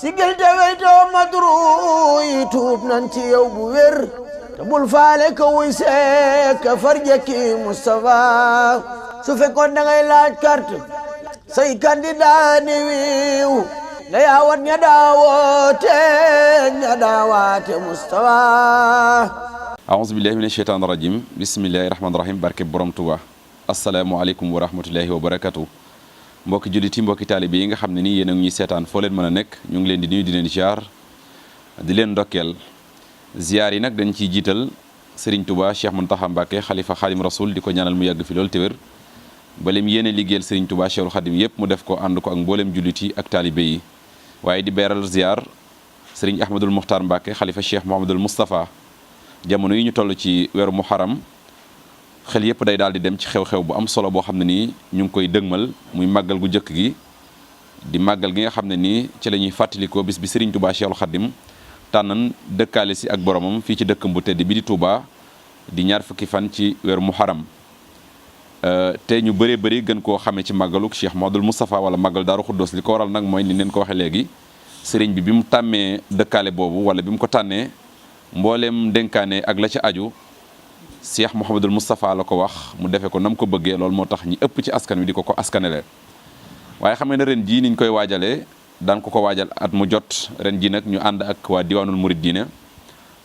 sigil te weytoo madru yi tuub nan ci yow bu wér te bul faale ka wuy seek ka farjaki Moustapha su fekkoon da ngay laaj carte say candidat ni wiiw na yaawat ña daawaate Moustapha. aouzu billahi mina sheytaani rajim bismillahi rahmaani rahim barke borom Tuuba asalaamualeykum wa rahmatullahi wa barakatu mbokki jullit yi mbokki taalibe yi nga xam ne nii yéen a ngi ñuy seetaan foo leen mën a nekk ñu ngi leen di nuyu di leen ziar di leen ndokkeel ziar yi nag dañ ciy jiital Serigne Touba Cheikh Mountakha Mbacké xalifa Xaadim Rasul di ko ñaanal mu yàgg fi loolu te wér ba lim yéene liggéeyal Serigne Touba Cheikhul Xaadim yëpp mu def ko ànd ko ak mboolem jullit yi ak taalibe yi waaye di beeral ziar Serigne Ahmadul Muxtaar Mbacké xalifa Cheikh Mouhamadul Moustapha jamono yi ñu toll ci weeru Muharram xel yëpp day daal di dem ci xew-xew bu am solo boo xam ne nii ñu ngi koy dëgmal muy màggal gu njëkk gi di màggal gi nga xam ne nii ci la ñuy fàttalikoo bis bi Serigne Touba Cheikhul Khadim tànnan dëkkaale si ak boromam fii ci dëkkam bu tedd bi di Touba di ñaar fukki fan ci weeru Muharram te ñu bëree bëri gën koo xamee ci màggaluk Cheikh Mouhamadoul Moustapha wala màggal Daaru Xuddoos li ko waral nag mooy ni leen ko waxee léegi Serigne bi mu tàmmee dëkkaale boobu wala bi mu ko tànnee mbooleem dénkaane ak la ci aju Cheikh Mouhamadoul Moustapha la ko wax mu defee ko nam ko bëggee loolu moo tax ñi ëpp ci askan wi di ko askanele waaye xam ne ren jii niñ koy waajalee daan ko waajal at mu jot ren ji nag ñu ànd ak waa diwaanul Mouridina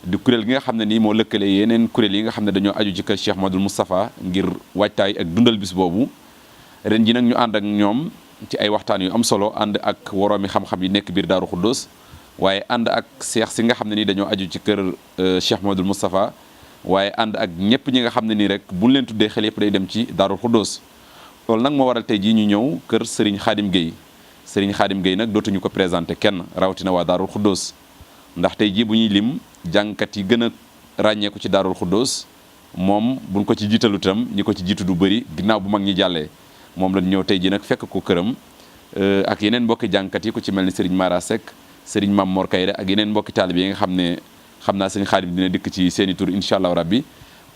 di kuréel gi nga xam ne nii moo lëkkale yeneen kuréel yi nga xam ne dañoo aju ci kër Cheikh Mouhamadoul Moustapha ngir waajtaay ak dundal bis boobu ren ji nag ñu ànd ak ñoom ci ay waxtaan yu am solo ànd ak woroomi xam-xam yi nekk biir Daaru Xuddoos waaye ànd ak seex si nga xam ne nii dañoo aju ci kër Cheikh Mouhamadoul Moustapha waaye ànd ak ñëpp ñi nga xam ne nii rek buñ leen tuddee xel yëpp day dem ci Daaru Xuddoos loolu nag moo waral tey jii ñu ñëw kër Serigne Khadim Gueye Serigne Khadim Gueye nag dootuñu ko présenté kenn rawatina waa Daaru Xuddoos ndax tey jii bu ñuy lim jàngkat yi gën a ràññeeku ci Daaru Xuddoos moom buñ ko ci jiitalu itam ñi ko ci jiitu du bëri ginnaaw bu mag ñi jàllee moom lañ ñëw tey jii nag fekk ko këram ak yeneen mbokki jàngkat yi ku ci mel ni Serigne Mara Seck Serigne Mam Mor Kayre ak yeneen mbokki taalibe yi nga xam ne xam naa Serigne Khadim dina dikk ci seeni tur incha allah rabbi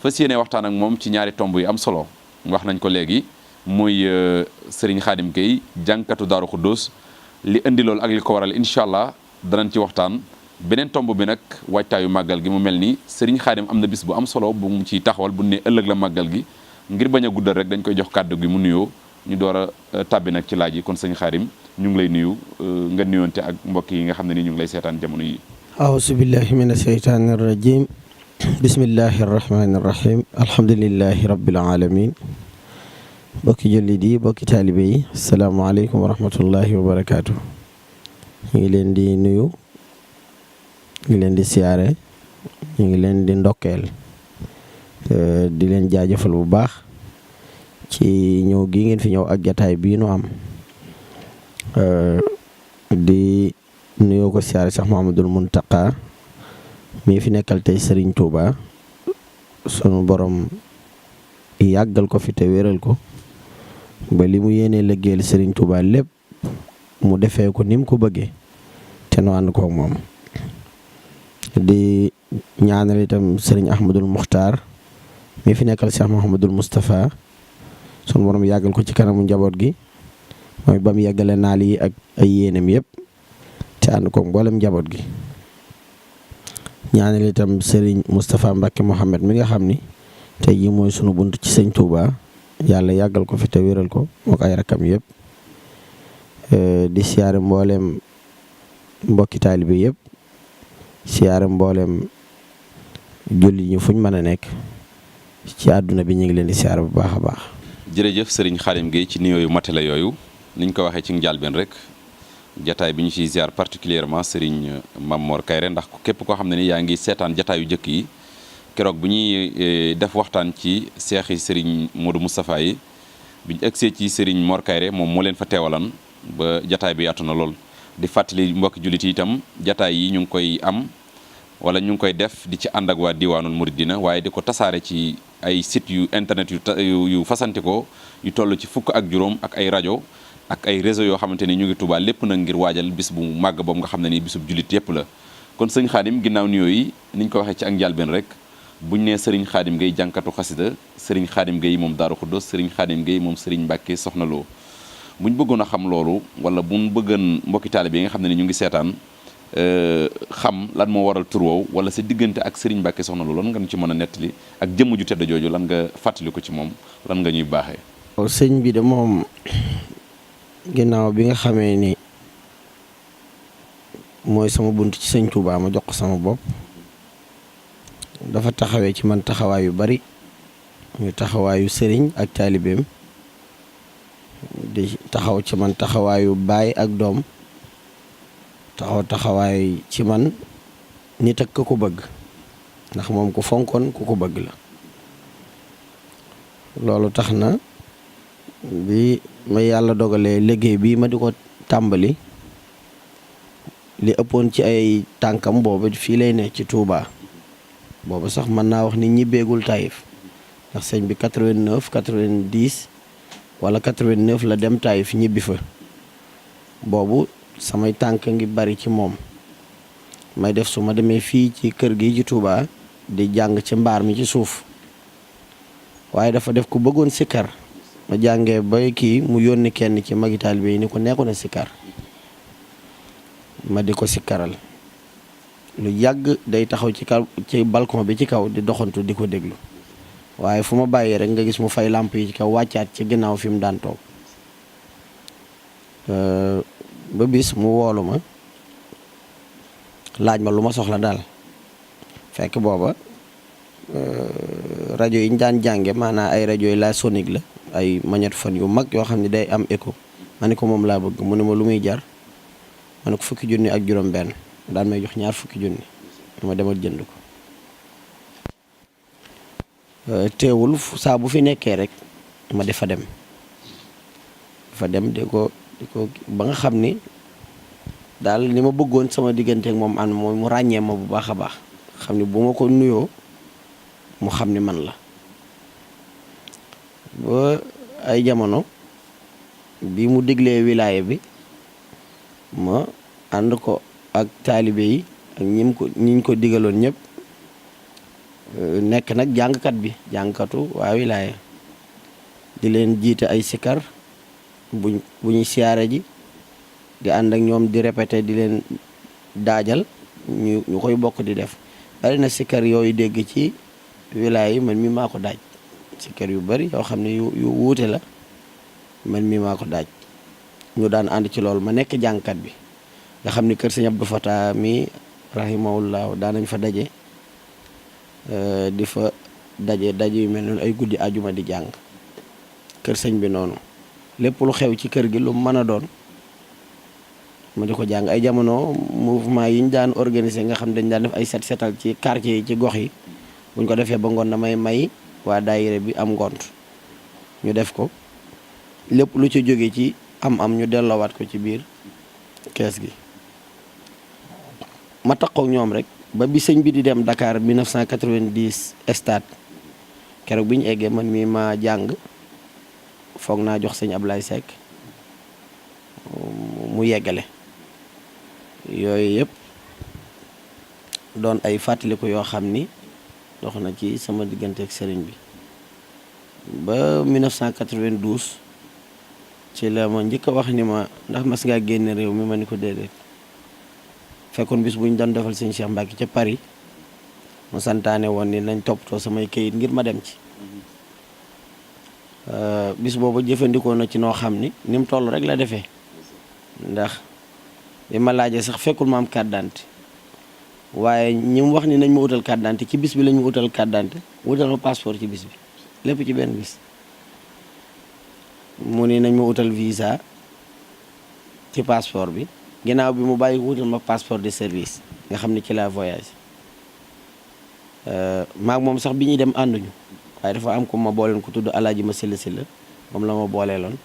fas yéene waxtaan ak moom ci ñaari tomb yu am solo wax nañ ko léegi muy Serigne Khadim Gueye jàngkatu Daaru Xuddoos li indi loolu ak li ko waral incha allah danañ ci waxtaan beneen tomb bi nag waajtaayu màggal gi mu mel ni Serigne Khadim am na bis bu am solo bu mu ciy taxawal bu ne ëllëg la màggal gi ngir bañ a guddal rek dañ koy jox kàddu gi mu nuyoo ñu door a tàbbi nag ci laaj yi kon Serigne Khadim ñu ngi lay nuyu nga nuyoonte ak mbokk yi nga xam ne ni ñu ngi lay seetaan jamono yi. أعوذ بالله من الشيطان الرجيم بسم الله الرحمن الرحيم الحمد لله رب العالمين bokki jullit yi bokki taalibe yi asalaamaaleykum wa rahmatullahi wa barakaatu ñu ngi leen di nuyu ñu ngi leen di siyaare ñu ngi leen di ndokkeel di leen jaajëfal bu baax ci ñëw gi ngeen fi ñëw ak jataay bii nu am di nuyoo ko siyaare Cheikh Mouhamadoul Mountakha mii fi nekkal tey Serigne Touba sunu borom yàggal ko fi te wéral ko ba li mu yéenee liggéeyal Serigne Touba lépp mu defee ko ni mu ko bëggee te nu ànd koog moom di ñaanal itam Serigne Ahmadul Muxtaar mii fi nekkal Cheikh Mouhamadoul Moustapha sunu borom yàggal ko ci kanamu njaboot gi mooy ba mu yàggale naal yi ak ay yéenam yëpp. te ànd ko mboolem njaboot gi ñaanal itam Serigne Moustapha Mbacké Mohamed mi nga xam ni tey jii mooy sunu bunt ci sëñ Touba yàlla yàggal ko fi te wéral ko mook ay rakam yëpp di siyaare mboolem mbokki taalibe yëpp siyaare mboolem julli ñu fuñ mën a nekk ci àdduna bi ñu ngi leen di siyaare bu baax a baax. jërëjëf Serigne Khadim Gueye ci nuyoo yu matale yooyu niñ ko waxee ci njàlbeen rek. jataay bi ñu ciy ziar particulièrement Serigne Mam Mor Kayre ndax képp koo xam ne ni yaa ngi seetaan jataayu jëkk yi keroog bu ñuy def waxtaan ci seexi Serigne Modou Moustapha yi bi ñu egsee ci Serigne Mor Kayre moom moo leen fa teewalan ba jataay bi yaatu na lool di fàttali mbokki jullit yi itam jataay yi ñu ngi koy am wala ñu ngi koy def di ci ànd ak waa diwaanul Mouridina waaye di ko tasaare ci ay site yu internet yu fasante ko yu toll ci fukk ak juróom ak ay rajo ak ay réseau yoo xamante ni ñu ngi Touba lépp nag ngir waajal bis bu màgg boobu nga xam ne ni bisub jullit yëpp la kon sëñ Khadim ginnaaw nuyoo yi niñ ko waxee ci ak njàlbeen rek buñ nee Serigne Khadim Gueye jànkatu xasida Serigne Khadim Gueye moom Daaru Xuddoos Serigne Khadim Gueye moom Serigne Mbacké Soxna Lo buñ bëggoon a xam loolu wala buñ bëggoon mbokki taalibe yi nga xam ne ni ñu ngi seetaan xam lan moo waral tur woowu wala sa diggante ak Serigne Mbacke Soxna Lo lan nga ñu ci mën a nettali ak jëmm ju tedd jooju lan nga fàttali ko ci moom lan nga ñuy baaxee. sëñ bi de moom ginnaaw bi nga xamee ni mooy sama bunt ci sëñ Touba ma jox ko sama bopp dafa taxawee ci man taxawaay yu bari ñu taxawaayu sëriñ ak taalibeem di taxaw ci man taxawaayu baay ak doom taxawaay ci man nit ak ku ko bëgg ndax moom ku fonkoon ku ko bëgg la. loolu tax na bi ma yàlla dogalee liggéey bi ma di ko tàmbali li ëppoon ci ay tànkam boobu fii lay ne ci Touba boobu sax mën naa wax ni ñibbeegul Taïf ndax sëñ bi 89 90 wala 89 la dem Taïf ñibbi fa boobu samay tànk ngi bari ci moom may def su ma demee fii ci kër gi ci Touba di jàng ci mbaar mi ci suuf waaye dafa def ku bëggoon sikkar ma jàngee ba kii mu yónni kenn ci magi taalibe yi ni ko nekkoon a sikkar ma di ko sikkaral lu yàgg day taxaw ci kaw ci balcon bi ci kaw di doxantu di ko déglu waaye fu ma bàyyee rek nga gis mu fay làmp yi ci kaw wàccaat ci ginnaaw fi mu daan toog ba bis mu woolu ma laaj ma lu ma soxla daal fekk booba rajo yi ñu daan jànge maanaam ay rajo yi la sonique la ay magnétophone yu mag yoo xam ne day am écho ma ne ko moom laa bëgg mu ne ma lu muy jar ma ne ko fukki junni ak juróom benn daan may jox ñaar fukki junni ma demal jënd ko teewul saa bu fi nekkee rek ma di fa dem di ko ba nga xam ni daal li ma bëggoon sama diggante ak moom ànd mooy mu ràññee ma bu baax a baax xam ni bu ma ko nuyoo mu xam ni man la ba ay jamono bi mu diglee wilaya bi ma ànd ko ak taalibe yi ak ñiñ ko digaloon ñëpp nekk nag jàngkatu waa wilaya di leen jiite ay sikar bu ñuy siyaare ji di ànd ak ñoom di répété di leen daajal ñu koy bokk di def bari na sikar yooyu dégg ci wilaya yi man mi maa ko daaj sikar yu bari yoo xam ne yu wuute la man mi maa ko daaj ñu daan ànd ci loolu ma nekk jàngkat bi nga xam ni kër sëñ Abdou Fata mi rahimahullah daanañ fa daje di fa daje yu mel noonu ay guddi ajuma di jàng kër sëñ bi noonu lépp lu xew ci kër gi lu mën a doon ma di ko jàng ay jamono mouvement yi ñu daan organiser nga xam dañ daan def ay setal ci quartier yi ci gox yi buñ ko defee ba ngoon damay may waa daayira bi am ngont ñu def ko lépp lu ci jóge ci am ñu delloowaat ko ci biir kees gi ma taxaw ñoom rek ba bi sëñ bi di dem Dakar 1990 stade keroog bi ñu eggee man mii ma jàng foog naa jox sëñ Ablaye Seck mu yeggale yooyu yëpp doon ay fàttaliku yoo xam ni dox na ci sama diggante ak sëriñ bi ba 1992 ci la ma njëkk a wax ni ma ndax mas ngaa génne réew mi ma ni ko déedéet fekkoon bis bu ñu doon defal sëñ Cheikh Mbacke ca Paris mu santaane woon ni nañ toppatoo samay kayit ngir ma dem ci bis boobu jëfandikoo na ci noo xam ni mu toll rek la defee ndax bi ma laajee sax fekkul ma am carte d'identité waaye ñi mu wax ni nañ ma utal carte d'identité ci bis bi lañ ma utal carte d'identité wutal ma passeport ci bis bi lépp ci benn bis mu ni nañ ma utal visa ci passeport bi ginnaaw bi mu bàyyi wutal ma passeport de service nga xam ne ci la voyage maag moom sax bi ñuy dem ànduñu waaye dafa am ko ma booleen ko tudd alaaji ma silla moom la ma booleeloon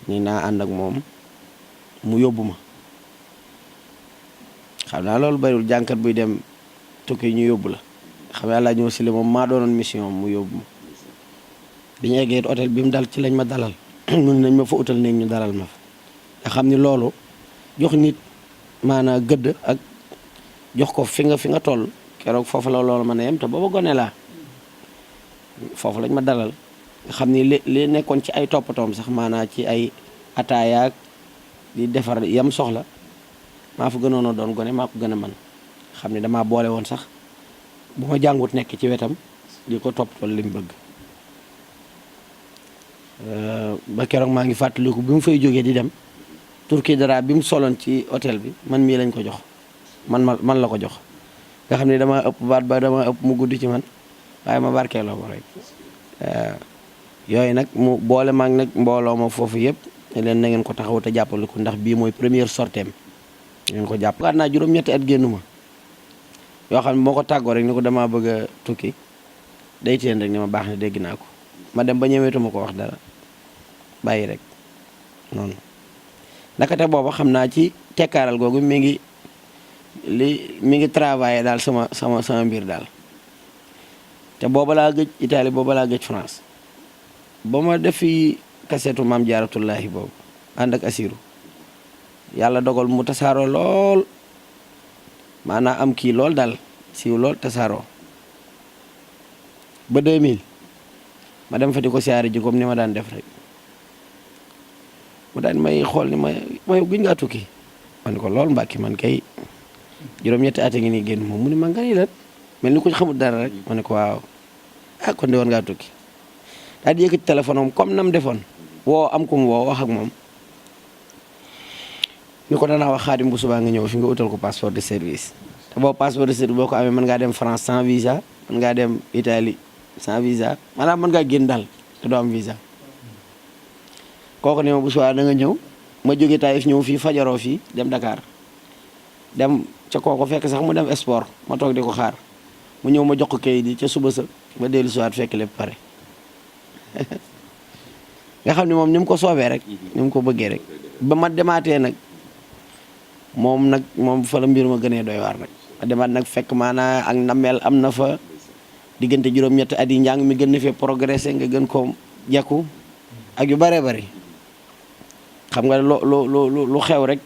ni naa ànd ak moom mu yóbbu ma xam naa loolu bariwul jànkat buy dem tukki ñu yóbbu la xam naa alaaji ma silla moom maa doonoon mission mu yóbbu ma bi ñu eggee hôtel bi mu dal ci lañ ma dalal mun nañ ma fa utal néeg ñu dalal ma fa nga xam ni loolu jox nit maanaa gëdd ak jox ko fi nga toll keroog foofu la loolu mën a yem te booba gone laa foofu lañ ma dalal nga xam ni li nekkoon ci ay toppatoom sax maanaam ci ay ataayaak di defar yam soxla maa fa gënoon a doon gone maa ko gën a man xam ni damaa boole woon sax bu ma jàngut nekk ci wetam di ko toppatoo li mu bëgg ba keroog maa ngi fàttaliku bi mu fay jógee di dem turki dara bi mu soloon ci hôtel bi man mii lañ ko jox man la ko jox nga xam ne dama ëpp baat ba dama ëpp mu gudd ci man waaye ma barkeeloo ko rek yooyu nag mu boole maag nag mbooloo ma foofu yëpp ne leen na ngeen ko taxaw te jàppale ko ndax bii mooy première sorteem ngeen ko jàpp waat naa juróom-ñetti at génnu ma yoo xam ne moo ko tàggoo rek ni ko damaa bëgg a tukki day teen rek ni ma baax ne dégg naa ko ma dem ba ñëweetuma ko wax dara bàyyi rek noonu ndakate booba xam naa ci tekkaaral googu mi ngi travaillé daal sama mbir daal te booba laa gëj Italie booba laa gëj France ba ma def fi kaseetu maam jaaratullaahi boobu ànd ak Asiru yàlla dogal mu tasaaroo lool maanaam am kii lool daal siiw lool tasaaroo ba 2000 ma dem fa di ko siyaare ji comme ni ma daan def rek mu daan may xool ni may guñ ngaa tukki ma ne ko lool Mbàkke man kay juróom-ñetti at ngi nii génn moom mu ne ma nga ni lan mel ni ko xamul dara rek ma ne ko waaw kon de woon ngaa tukki daal di yëkkati téléphone am comme nam defoon woo am ko mu woo wax ak moom ni ko danaa wax Xaadim bu subaa nga ñëw fi nga utal ko passeport de service te boobu passeport de service boo ko amee mën ngaa dem France sans visa mën ngaa dem Italie sans visa maanaam mën ngaa génn daal te doo am visa kooku ne ma bu subaa da nga ñëw ma jóge Taïf ñëw fii fajaroo fii dem Dakar dem ca kooku fekk sax mu dem sport ma toog di ko xaar mu ñëw ma jox ko kayit yi ca suba sa ma dellu siwaat fekk lépp pare nga xam ne moom ni mu ko soobee rek ni mu ko bëggee rek ba ma demaatee nag moom fa la mbir ma gënee doy waar nag ma demaat nag fekk maanaa ak nameel am na fa diggante juróom-ñetti at yi njàng mi gën na fee progressé nga gën ko jekku ak yu bëree bëri xam nga lu xew rek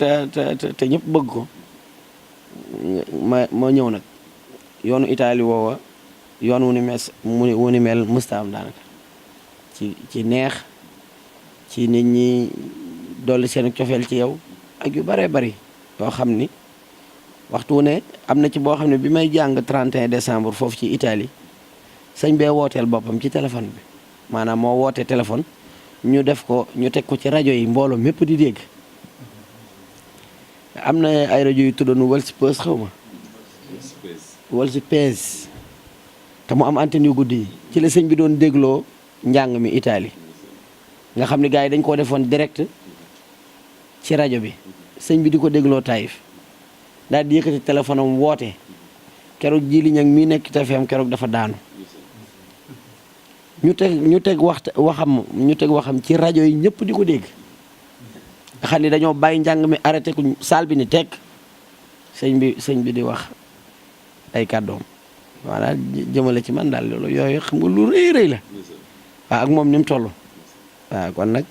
te ñëpp bëgg ko ma ñëw nag yoonu Italie woowa yoon wu ni mel mësta am daanaka ci neex ci nit ñi dolli seen cofeel ci yow ak yu bëree bëri yoo xam ni waxtu wu ne am na ci boo xam ne bi may jàng 31 décembre foofu ci Italie sëñ bee wooteel boppam ci téléphone bi maanaam moo woote téléphone ñu teg ko ci rajo yi mbooloo mépp di dégg am na ay rajo yu tuddoon Walsipes xaw ma Walsipes te mu am antenne yu guddi yi ci la sëñ bi doon dégloo njàng mi Italie nga xam ne gars yi dañ koo defoon direct ci rajo bi sëñ bi di ko dégloo Taïf daal di yëkkati téléphone am woote keroog ji li ñag mii nekk TFM keroog dafa daanu ñu teg waxam ci rajo yi ñëpp di ko dégg nga xam ne dañoo bàyyi njàng mi arrêté ku saal bi ni teg sëñ bi di wax ay kàddoom voilà jëmale ci man daal loolu yooyu xam nga lu rëy la waaw ak moom ni mu toll waaw kon nag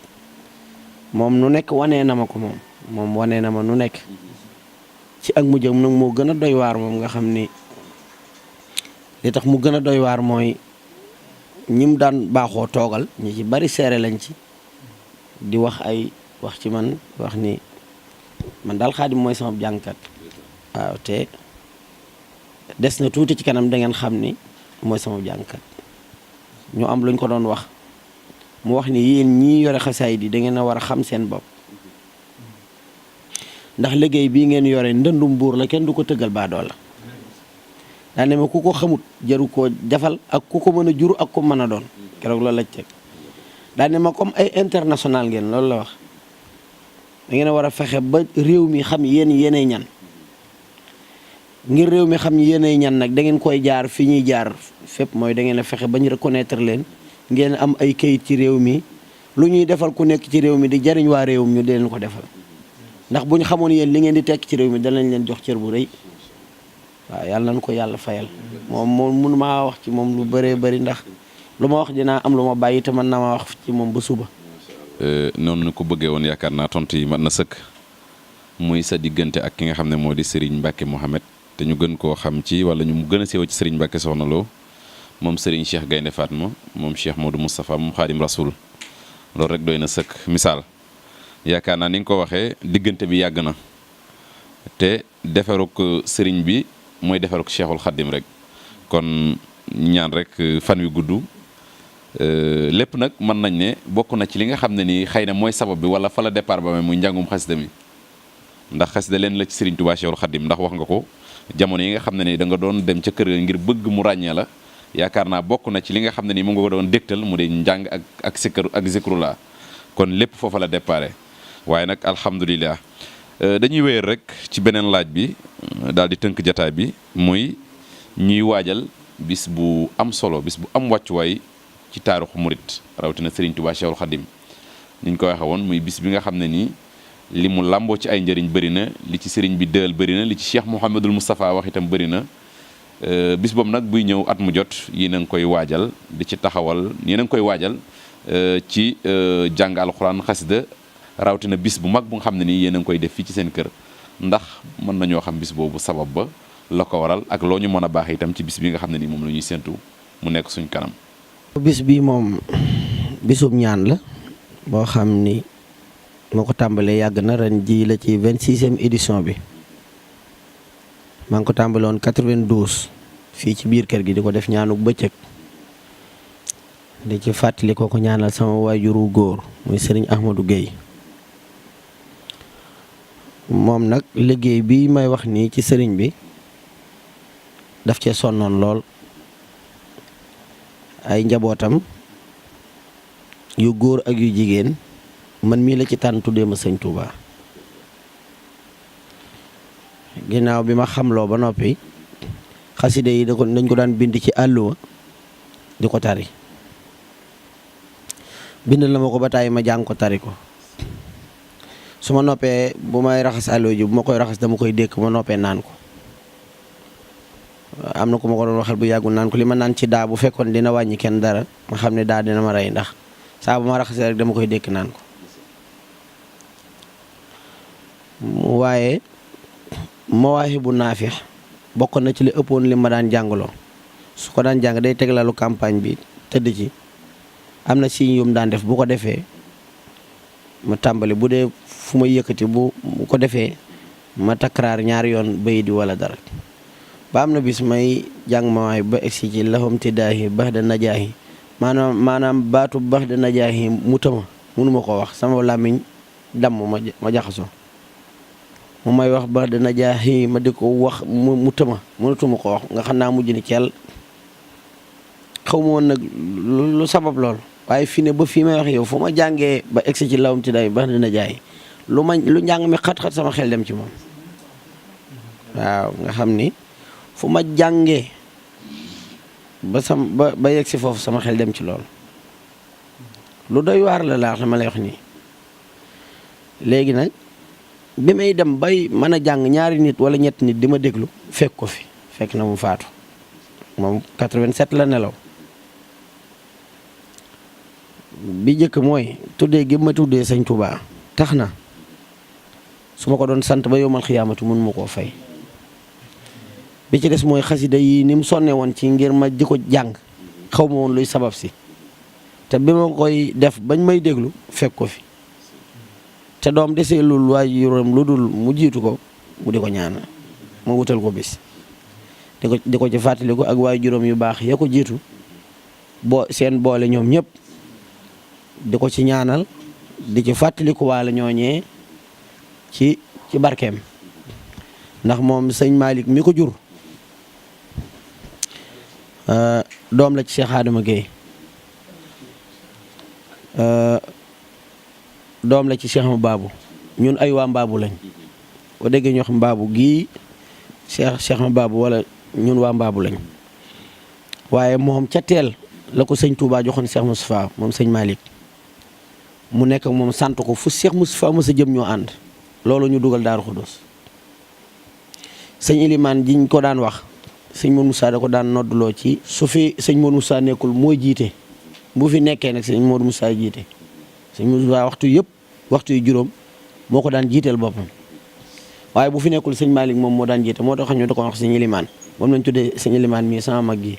moom nu nekk wanee na ma ko moom wanee na ma nu nekk ci ak mujjam nag moo gën a doy waar moom nga xam ni li tax mu gën a doy waar mooy ñim daan baaxoo toogal ñi ci bari seere lañ ci di wax ci man wax ni man daal Xaadim mooy sama jàngkat waaw te des na tuuti ci kanam da ngeen xam ni mooy sama jàngkat ñu am luñ ko doon wax mu wax ni yéen ñii yore xasaayid yi da ngeen a war a xam seen bopp ndax liggéey bii ngeen yore ndëndum buur la kenn du ko tëggal baadoo la daa ne ma ku ko xamut jaru koo jafal ak ku ko mën a jur ak ku mën a doon keroog loolu la teg daa ne ma comme ay international ngeen loolu la wax da ngeen a war a fexe ba réew mi xam yéenay ñan ngir réew mi xam yéenay ñan nag da ngeen koy jaar fi ñuy jaar fépp mooy da ngeen a fexe ba ñu reconnaître leen ngeen am ay kayit ci réew mi lu ñuy defal ku nekk ci réew mi di jariñ waa réew mi ñu di leen ko defal ndax bu ñu xamoon yéen li ngeen di tekk ci réew mi danañ leen jox cër bu rëy waaw yàlla nañ ko yàlla fayal moom mënu maa wax ci moom lu bëree bëri ndax lu ma wax dinaa am lu ma bàyyi te mën na ma wax ci moom ba suba. noonu ñu ko bëggee woon yaakaar naa tontu yi mën na sëkk muy sa diggante ak ki nga xam ne moo di Serigne Mbacke Mouhamed te ñu gën koo xam ci wala ñu gën a siiw ci Serigne Mbacke Soxna Lo moom Serigne Cheikh Gaynde Fatma moom Cheikh Modou Moustapha moom Xaadim Rasoul loolu rek doy na sëkk misaal yaakaar naa ni nga ko waxee diggante bi yàgg na te defaruk sëriñ bi mooy defaruk Cheikhul Xaddim rek kon ñaan rek fan wi gudd lépp nag mën nañ ne bokk na ci li nga xam ne ni xëy na mooy sabab bi wala fa la départ ba muy njàngum xasida mi ndax xasida leen la ci Sëriñ Tuubaa Cheikhul Xaddim ndax wax nga ko jamono yi nga xam ne ni da nga doon dem ca kër ga ngir bëgg mu ràññee la yaakaar naa bokk na ci li nga xam ne ni mu nga ko doon dégtal mu de njàng ak zikrullah kon lépp foofa la départ waaye nag alhamdulilah dañuy wéyal rek ci beneen laaj bi daal di tënk jataay bi muy ñuy waajal bis bu am solo bis bu am wàccuwaay ci taarixu murit rawatina Serigne Touba Cheikhul Khadim niñ ko waxee woon muy bis bi nga xam ne nii li mu làmboo ci ay njëriñ bëri na li ci Serigne bi dël bëri na li ci Cheikh Mouhamadul Moustapha wax itam bëri na bis boobu nag buy ñëw at mu jot yéen a ngi koy waajal di ci taxawal yéen a ngi koy waajal ci jàng alxuraan xasida rawatina bis bu mag bu nga xam ne nii yéen a ngi koy def fii ci seen kër ndax mën nañoo xam bis boobu sabab ba la ko waral ak loo ñu mën a baax itam ci bis bi nga xam ne nii moom la ñuy séntu mu nekk suñ kanam. bis bi moom bisub ñaan la boo xam ni moo ko tàmbalee yàgg na ren ji la ci 26e édition bi maa ngi ko tàmbaloon 92 fii ci biir kër gi di ko def ñaanu bëccëg di ci fàttali ko ñaanal sama waajuru góor muy sëriñ Ahmadou Guèye moom nag liggéey bi may wax nii ci sëriñ bi daf cee sonnoon lool ay njabootam yu góor ak yu jigéen man mii la ci tànn tuddee ma sëñ Touba ginnaaw bi ma xamloo ba noppi xaside yi dañ ko daan bind ci àlluwa di ko tari bind la ma ko ba tàyyi ma jàng ko tari ko su ma noppee bu may raxas àlluwa ji bu ma koy raxas dama koy dékk ma noppee naan ko am na ku ma ko doon waxal bu yàggul naan ko li ma naan ci daa bu fekkoon dina wàññi kenn dara ma xam ne daa dina ma rey ndax saa bu ma raxasee rek dama koy dékk naan ko waaye Mawaahibu Naafi' bokk na ci li ëppoon li ma daan jàngaloo su ko daan jàng day teglalu campagne bi tëdd ci am na si yum daan def bu ko defee ma tàmbali bu dee fu ma yëkkati bu ko defee ma takraar ñaari yoon bay di wala dara ba am na bis may jàng mawaay ba egsi ci lahum tidaahi bax da najaahi maanaam baatu bax da najaahi mu tëma mënuma ko wax sama làmmiñ damm ma jaxasoo mu may wax bax da najaahi ma di ko wax mu tëma mënatuma ko wax nga xam naa mujj ni ceel xaw ma woon nag lu sabab lool waaye fii ne ba fii may wax yow fu ma jàngee ba egsi ci lahum tidaahi bax da najaahi lu njàng mi xat-xat sama xel dem ci moom waaw nga xam ni fu ma jàngee ba yegg si foofu sama xel dem ci lool lu doy waar la laax ma lay wax nii léegi nag bi may dem bay mën a jàng ñaari nit wala ñetti nit di ma déglu fekk ko fi fekk na mu faatu moom 87 la nelaw bi njëkk mooy tuddee gi ma tuddee sëñ Touba tax na su ma ko doon sant ba yowmal xiyaamatu mun ma koo fay bi ci des mooy xasida yi ni mu sonne woon ci ngir ma di ko jàng xaw ma woon luy sabab si te bi ma koy def bañ may déglu fekk ko fi te doom desee lul waajuram lu dul mu jiitu ko mu di ko ñaanal ma wutal ko bis di ko ci fàttaliku ak waajuram yu baax ya ko jiitu seen boole ñoom ñëpp di ko ci ñaanal di ci fàttaliku waale ñooñee ci barkeem ndax moom sëñ Malick mi ko jur doom la ci Cheikh Adama Guèye doom la ci Cheikh Mbaabu ñun ay waa Mbaabu lañ boo déggee ñu wax Mbaabu gii Cheikh Mbaabu wala ñun waa Mbaabu lañ waaye moom ca teel la ko sëñ Touba joxoon Cheikh Moustapha moom sëñ Malick mu nekk ak moom sant ko fu Cheikh Moustapha mos a jëm ñoo ànd loolu ñu dugal Daaru Xudoos sëñ Ilimaan jiñ ko daan wax sëñ Modou Moussa da ko daan noddloo ci su fi sëñ Modou Moussa nekkul mooy jiite bu fi nekkee nag sëñ Modou Moussa jiite sëñ Modou Moussa waxtu yu juróom moo ko daan jiiteel boppam waaye bu fi nekkul sëñ Malick moom moo daan jiite moo tax ñu da ko wax sëñ Ilimaan moom lañ tuddee sëñ Ilimaan mii sama mag gi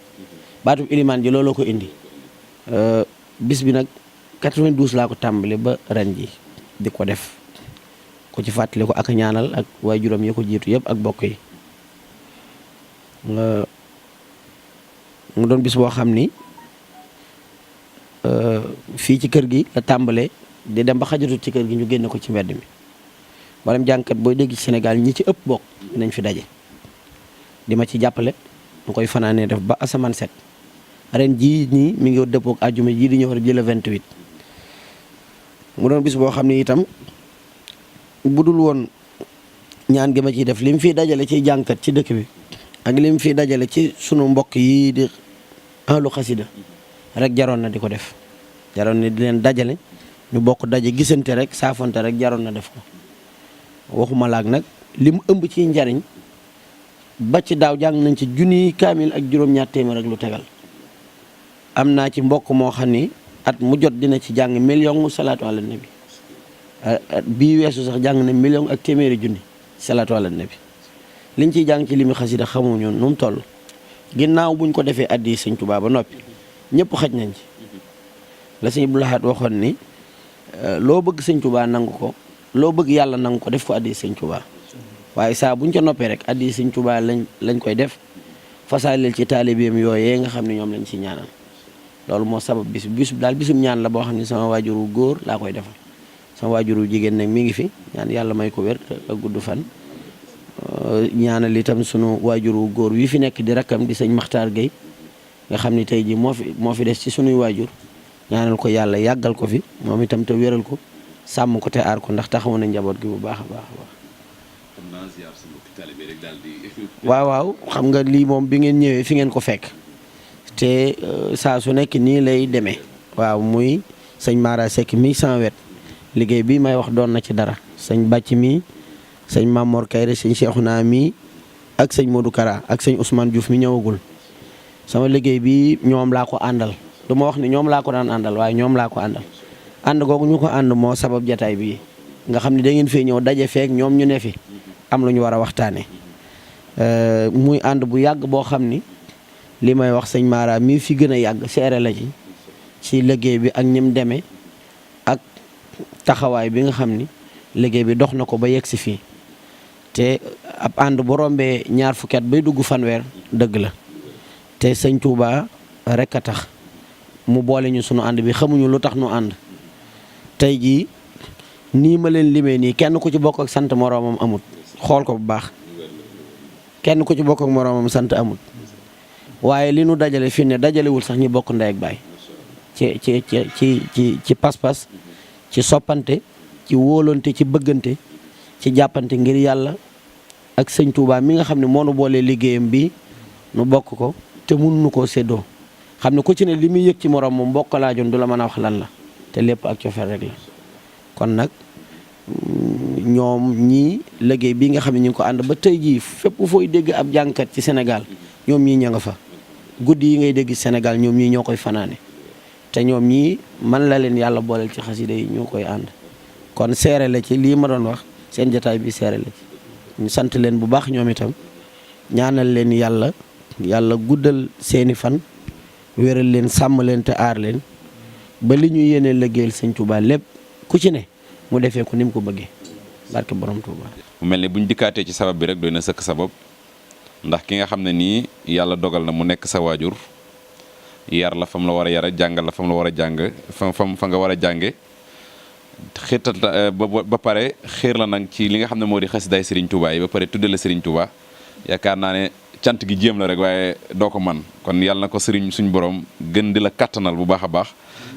baatub ilimaan ji looloo ko indi bis bi nag 92 laa ko tàmbali ba ren ji di ko def ko ci fàttali ko ak ñaanal ak waajuram yi ko jiitu yëpp ak bokk yi mu doon bis boo xam ni fii ci kër gi la tàmbalee di dem ba xajatut ci kër gi ñu génne ko ci mbedd mi mboolem jàngkat booy dégg ci Sénégal ñi ci ëpp bokk dinañ fi daje di ma ci jàppale mu koy fanaanee def ba asamaan set ren jii nii mi ngi dëppook àjjuma jii di ñëw rek jële 28 mu doon bis boo xam ne itam budul woon ñaan gi ma ciy def li mu fiy dajale ciy jàngkat ci dëkk bi ak li mu fiy dajale ci sunu mbokk yi di ahlu xasida rek jaroon na di ko def jaroon na di leen dajale ñu bokk daje gisante rek saafonte rek jaroon na def ko waxuma laak nag li mu ëmb ci njariñ ba ci daaw jàng nañ ci junniy kaamil ak juróom-ñaar téeméer ak lu tegal am naa ci mbokk moo xam ni at mu jot dina ci jàng million mu salaatu ala nabi bii weesu sax jàng na million ak téeméeri junni salaatu ala nabi liñ ciy jàng ci limi xasida xamuñu nu mu toll ginnaaw buñ ko defee addi sëñ Tuubaa ba noppi ñëpp xaj nañ ci la sëñ Abdou Lahad waxoon ni loo bëgg sëñ Tuubaa nangu ko loo bëgg yàlla nangu ko def ko addi sëñ Tuubaa waaye saa buñ ca noppee rek addi sëñ Tuubaa lañ koy def fasaaleel ci taalibeem yooyee nga xam ne ñoom lañ ci ñaanal loolu moo sabab bis daal bisum ñaan la boo xam ne sama waajuru góor laa koy defal sama waajuru jigéen nag mi ngi fi ñaan yàlla may ko wér ak gudd fan ñaanal itam sunu waajuru góor wi fi nekk di rakkam di sëñ Maxtaar Gueye nga xam ni tey ji moo fi des ci sunuy waajur ñaanal ko yàlla yàggal ko fi moom itam te wéral ko sàmm ko te aar ko ndax taxawu na njaboot gi bu baax a baax a baax waaw xam nga lii moom bi ngeen ñëwee fi ngeen ko fekk te saa su nekk nii lay demee waaw muy sëñ Mara Seck mi sans wet liggéey bi may wax doon na ci dara sëñ Bàcc mi sëñ Mamor Kayre sëñ Cheikhouna mi ak sëñ Modou Kara ak sëñ Ousmane Diouf mi ñëwagul sama liggéey bi ñoom laa ko àndal du ma wax ni ñoom laa ko daan àndal waaye ñoom laa ko àndal ànd googu ñu ko ànd moo sabab jataay bi nga xam ne da ngeen fee ñëw daje feek ñoom ñu ne fi am lu ñu war a waxtaane muy ànd bu yàgg boo xam ni li may wax sëñ Mara mii fi gën a yàgg seere la ci liggéey bi ak ñim demee ak taxawaay bi nga xam ni liggéey bi dox na ko ba yegg si fii te ab ànd bu rombee ñaar fukki at bay dugg fanweer dëgg la te sëñ Touba rek a tax mu boole ñu sunu ànd bi xamuñu lu tax nu ànd tey jii nii ma leen limee nii kenn ku ci bokk ak sant moroomam amut xool ko bu baax kenn ku ci bokk ak moroomam sant amut waaye li nu dajale fii ne dajalewul sax ñi bokk ndey ak baay ci pas-pas ci soppante ci wóolante ci bëggante ci jàppante ngir yàlla ak sëñ Touba mi nga xam ne moo nu boolee liggéeyam bi nu bokk ko te mënuñu koo séddoo xam ne ku ci ne li muy yëg ci moroom moom bokk laajoon du la mën a wax lan la te lépp ak cofeel rek la kon nag ñoom ñii liggéey bi nga xam ne ñu ngi ko ànd ba tey jii fépp fooy dégg ab jàngkat ci Sénégal ñoom ñii ña nga fa guddi yi ngay dégg Sénégal ñoom ñii ñoo koy fanaane te ñoom ñii man la leen yàlla booleel ci xasida yi ñoo koy ànd kon seere la ci lii ma doon wax seen jotaay bi seere la ci ñu sant leen bu baax ñoom itam ñaanal leen yàlla guddal seeni fan wéral leen sàmm leen te aar leen ba li ñu yéene liggéeyal sëñ Touba lépp ku ci ne mu defee ko ni mu ko bëggee barke borom Touba. mu mel ne bu ñu dikkaatee ci sabab bi rek doy na sëkk sabab ndax ki nga xam ne nii yàlla dogal na mu nekk sa waajur yar la fam la war a yara jàngal la fam la war a jàng fa nga war a jànge xiirtal ba pare xiir la nag ci li nga xam ne moo di xasidaay Serigne Touba yi ba pare tudde la Serigne Touba yaakaar naa ne cant gi jéem la rek waaye doo ko man kon yàlla na ko Serigne suñ borom gën di la kattanal bu baax a baax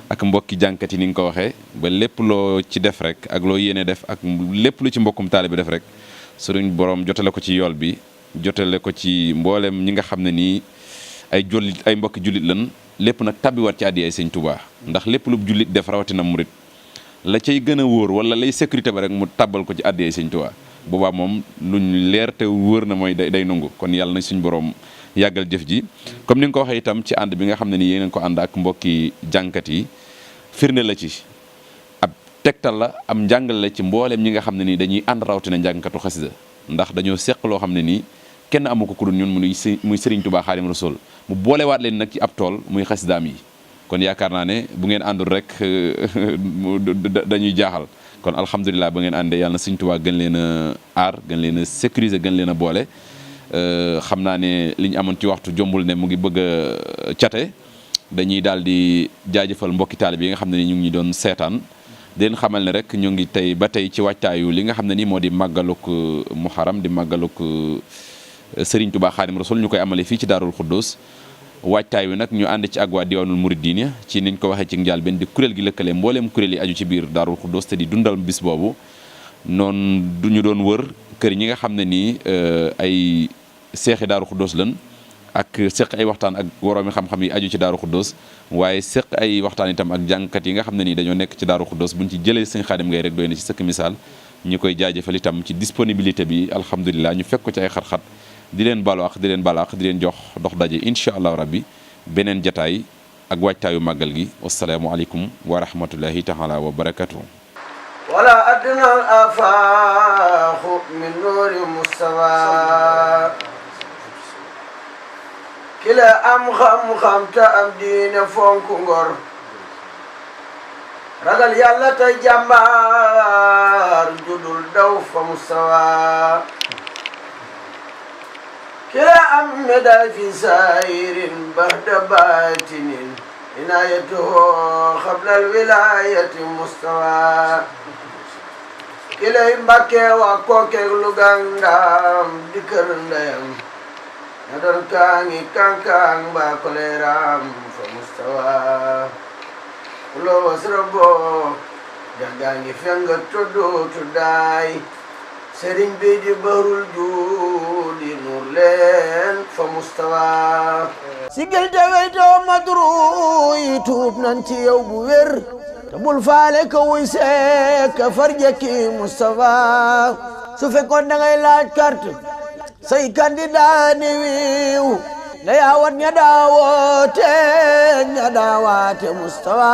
ak mbokki jànkat yi ni nga ko waxee ba lépp loo ci def rek ak loo yéene def ak lépp lu ci mbokkum taalibe def rek Serigne borom jotale ko ci yool bi jotale ko ci mboolem ñi nga xam ne nii ay mbokki jullit lan lépp nag tabbiwaat ci àddiyaay Sëñ Touba ndax lépp lu jullit def rawatina murit la cay gën a wóor wala lay sécurité ba rek mu tabbal ko ci àddiyaay Sëñ Touba boobaa moom luñ leer te wóor na mooy day nangu kon yàlla na suñ borom yàggal jëf ji comme ni nga ko waxee itam ci ànd bi nga xam ne ni yéen ko ànd ak mbokki jànkat yi firnde la ci ab tegtal la am njàngal la ci mbooleem ñi nga xam ne nii dañuy ànd rawatina njàngkatu xasida ndax dañoo seq loo xam ne nii kenn amu ko ku dul ñun muy Serigne Touba Xaadim Rasul mu boolewaat leen nag ci ab tool muy xasidaam yi kon yaakaar naa ne bu ngeen àndul rek dañuy jaaxal kon alhamdulilah ba ngeen àndee yàlla na Serigne Touba gën leen a aar gën leen a sécuriser gën leen a boole xam naa ne li ñu amoon ci waxtu jombul ne mu ngi bëgg a cate dañuy daal di jaajëfal mbokki taalib yi nga xam ne ni ñu ngi doon seetaan di leen xamal ne rek ñu ngi tey ba tey ci waajtaayu li nga xam ne ni moo di màggaluk muharam di màggaluk Serigne Touba Xaadim Rasul ñu koy amale fii ci Daarul Xuddus waajtaay wi nag ñu ànd ci ak waa diwaanul Muridina ci niñ ko waxee ci njaal benn di kuréel gi lëkkale mbooleem kuréel yi aju ci biir Daarul Xuddus te di dundal bis boobu noonu du ñu doon wër kër ñi nga xam ne nii ay seexi Daarul Xuddus lan ak seq ay waxtaan ak woroomi xam-xam yi aju ci Daaru Xuddus waaye seq ay waxtaan itam ak jàngkat yi nga xam ne nii dañoo nekk ci Daaru Xuddus buñ ci jëlee sëñ Xaadim Ngay rek doy na ci sëkk misaal ñu koy jaajëfal itam ci disponibilité bi alhamdulilah ñu fekk ko ci ay xat-xat di leen balaax di leen balaax di leen jox dox daje incha allahu rabbi beneen jataay ak waajtaayu màggal gi wasalaamualeykum wa rahmatullahi taala wa barakatuh wala adna al afaaxu min nuuri mustafa kila am xam-xam te am diine fonk ngor ragal yàlla te jàmbaar judul daw fa mustawa kila am médaille fi saayirin baxda baatinin inaayatuhu xablal wilaayati mustawa kilay Mbàkke wa kookeeg lu gàndaam di kër ndeyam na doon kaangi kankang ba koleram fa mustawa ulo wasrabo jangangi fenga tuddu tuddaay sëriñ bi di barul juudi nur leen fa mustawa sigil te weytoo madru yi tuub nan ci yow bu wér te bul faale ka wuy seek ka farjaki mustafa su fekkoon da ngay laaj carte say candidat ni wiiw na yaawat ña daawoote Mustafa